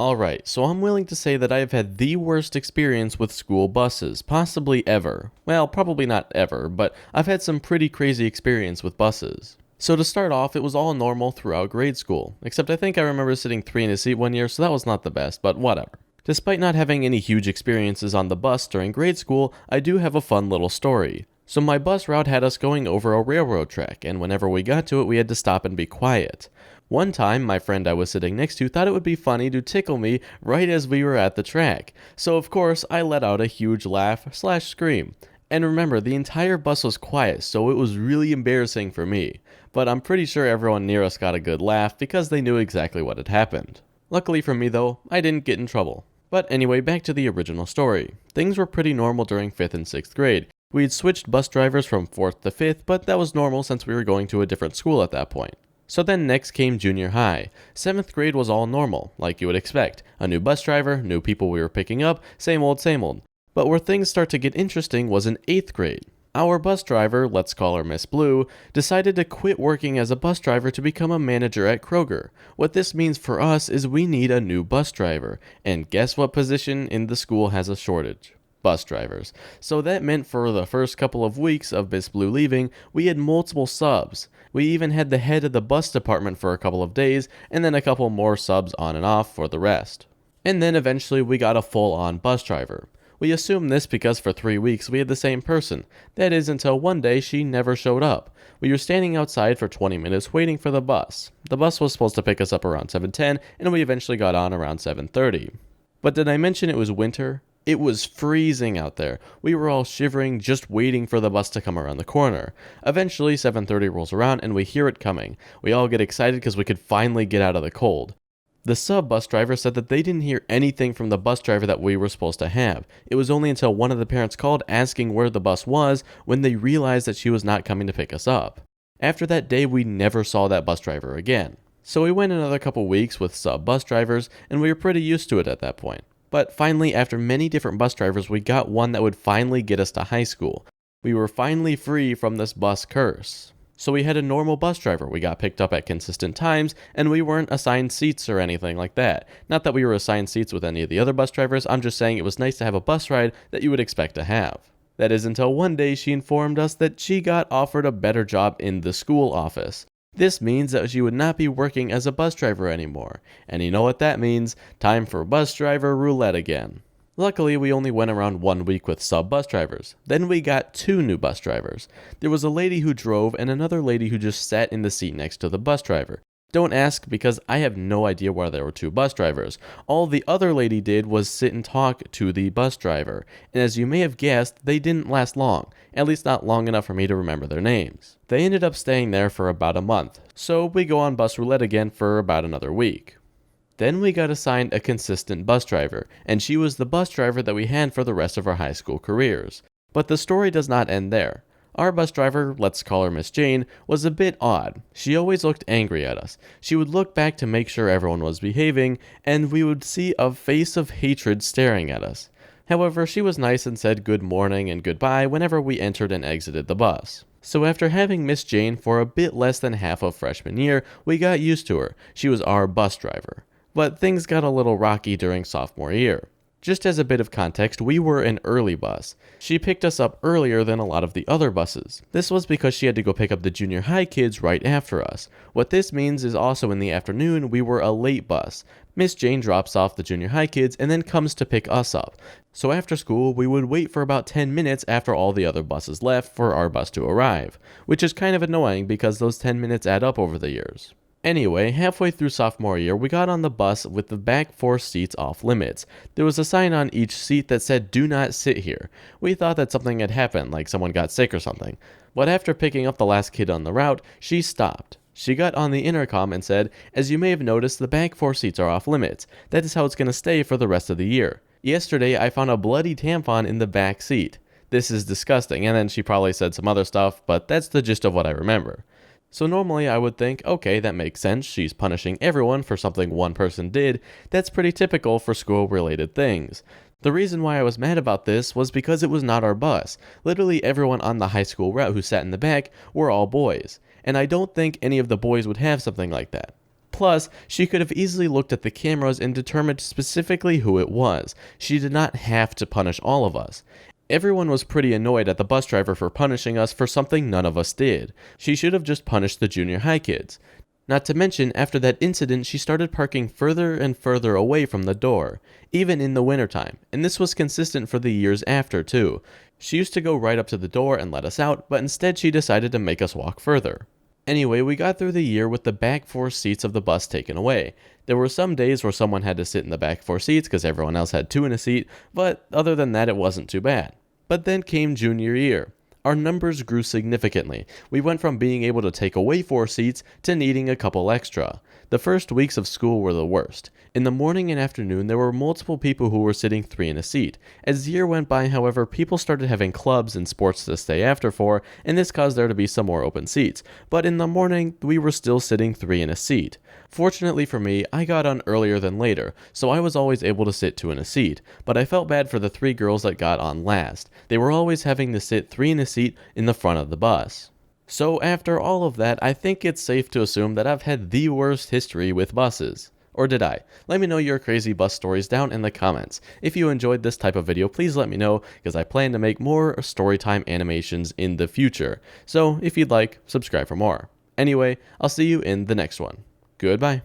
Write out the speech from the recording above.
Alright, so I'm willing to say that I have had the worst experience with school buses, possibly ever. Well, probably not ever, but I've had some pretty crazy experience with buses. So to start off, it was all normal throughout grade school, except I think I remember sitting 3 in a seat one year, so that was not the best, but whatever. Despite not having any huge experiences on the bus during grade school, I do have a fun little story. So my bus route had us going over a railroad track, and whenever we got to it, we had to stop and be quiet. One time, my friend I was sitting next to thought it would be funny to tickle me right as we were at the track. So of course, I let out a huge laugh/scream. And remember, the entire bus was quiet, so it was really embarrassing for me. But I'm pretty sure everyone near us got a good laugh because they knew exactly what had happened. Luckily for me though, I didn't get in trouble. But anyway, back to the original story. Things were pretty normal during 5th and 6th grade. We had switched bus drivers from 4th to 5th, but that was normal since we were going to a different school at that point. So then next came junior high. 7th grade was all normal, like you would expect. A new bus driver, new people we were picking up, same old same old. But where things start to get interesting was in 8th grade. Our bus driver, let's call her Miss Blue, decided to quit working as a bus driver to become a manager at Kroger. What this means for us is we need a new bus driver. And guess what position in the school has a shortage? Bus drivers. So that meant for the first couple of weeks of Miss Blue leaving, we had multiple subs. We even had the head of the bus department for a couple of days, and then a couple more subs on and off for the rest. And then eventually we got a full-on bus driver. We assumed this because for 3 weeks we had the same person. That is until one day she never showed up. We were standing outside for 20 minutes waiting for the bus. The bus was supposed to pick us up around 7:10, and we eventually got on around 7:30. But did I mention it was winter? It was freezing out there. We were all shivering, just waiting for the bus to come around the corner. Eventually, 7:30 rolls around and we hear it coming. We all get excited because we could finally get out of the cold. The sub-bus driver said that they didn't hear anything from the bus driver that we were supposed to have. It was only until one of the parents called asking where the bus was when they realized that she was not coming to pick us up. After that day, we never saw that bus driver again. So we went another couple weeks with sub-bus drivers, and we were pretty used to it at that point. But finally, after many different bus drivers, we got one that would finally get us to high school. We were finally free from this bus curse. So we had a normal bus driver. We got picked up at consistent times, and we weren't assigned seats or anything like that. Not that we were assigned seats with any of the other bus drivers, I'm just saying it was nice to have a bus ride that you would expect to have. That is until one day she informed us that she got offered a better job in the school office. This means that she would not be working as a bus driver anymore. And you know what that means? Time for bus driver roulette again. Luckily, we only went around 1 week with sub-bus drivers. Then we got 2 new bus drivers. There was a lady who drove and another lady who just sat in the seat next to the bus driver. Don't ask because I have no idea why there were 2 bus drivers. All the other lady did was sit and talk to the bus driver. And as you may have guessed, they didn't last long. At least not long enough for me to remember their names. They ended up staying there for about a month. So we go on bus roulette again for about another week. Then we got assigned a consistent bus driver, and she was the bus driver that we had for the rest of our high school careers. But the story does not end there. Our bus driver, let's call her Miss Jane, was a bit odd. She always looked angry at us. She would look back to make sure everyone was behaving, and we would see a face of hatred staring at us. However, she was nice and said good morning and goodbye whenever we entered and exited the bus. So after having Miss Jane for a bit less than half of freshman year, we got used to her. She was our bus driver. But things got a little rocky during sophomore year. Just as a bit of context, we were an early bus. She picked us up earlier than a lot of the other buses. This was because she had to go pick up the junior high kids right after us. What this means is also in the afternoon, we were a late bus. Miss Jane drops off the junior high kids and then comes to pick us up. So after school, we would wait for about 10 minutes after all the other buses left for our bus to arrive, which is kind of annoying because those 10 minutes add up over the years. Anyway, halfway through sophomore year, we got on the bus with the back 4 seats off limits. There was a sign on each seat that said, "Do not sit here." We thought that something had happened, like someone got sick or something. But after picking up the last kid on the route, she stopped. She got on the intercom and said, "As you may have noticed, the back 4 seats are off limits. That is how it's going to stay for the rest of the year. Yesterday, I found a bloody tampon in the back seat. This is disgusting." And then she probably said some other stuff, but that's the gist of what I remember. So normally I would think, okay, that makes sense. She's punishing everyone for something one person did. That's pretty typical for school-related things. The reason why I was mad about this was because it was not our bus. Literally everyone on the high school route who sat in the back were all boys. And I don't think any of the boys would have something like that. Plus, she could have easily looked at the cameras and determined specifically who it was. She did not have to punish all of us. Everyone was pretty annoyed at the bus driver for punishing us for something none of us did. She should have just punished the junior high kids. Not to mention, after that incident, she started parking further and further away from the door, even in the wintertime, and this was consistent for the years after, too. She used to go right up to the door and let us out, but instead she decided to make us walk further. Anyway, we got through the year with the back four seats of the bus taken away. There were some days where someone had to sit in the back four seats because everyone else had two in a seat, but other than that, it wasn't too bad. But then came junior year. Our numbers grew significantly. We went from being able to take away 4 seats to needing a couple extra. The first weeks of school were the worst. In the morning and afternoon, there were multiple people who were sitting 3 in a seat. As the year went by, however, people started having clubs and sports to stay after for, and this caused there to be some more open seats. But in the morning, we were still sitting 3 in a seat. Fortunately for me, I got on earlier than later, so I was always able to sit 2 in a seat, but I felt bad for the 3 girls that got on last. They were always having to sit 3 in a seat in the front of the bus. So after all of that, I think it's safe to assume that I've had the worst history with buses. Or did I? Let me know your crazy bus stories down in the comments. If you enjoyed this type of video, please let me know, because I plan to make more storytime animations in the future. So if you'd like, subscribe for more. Anyway, I'll see you in the next one. Goodbye.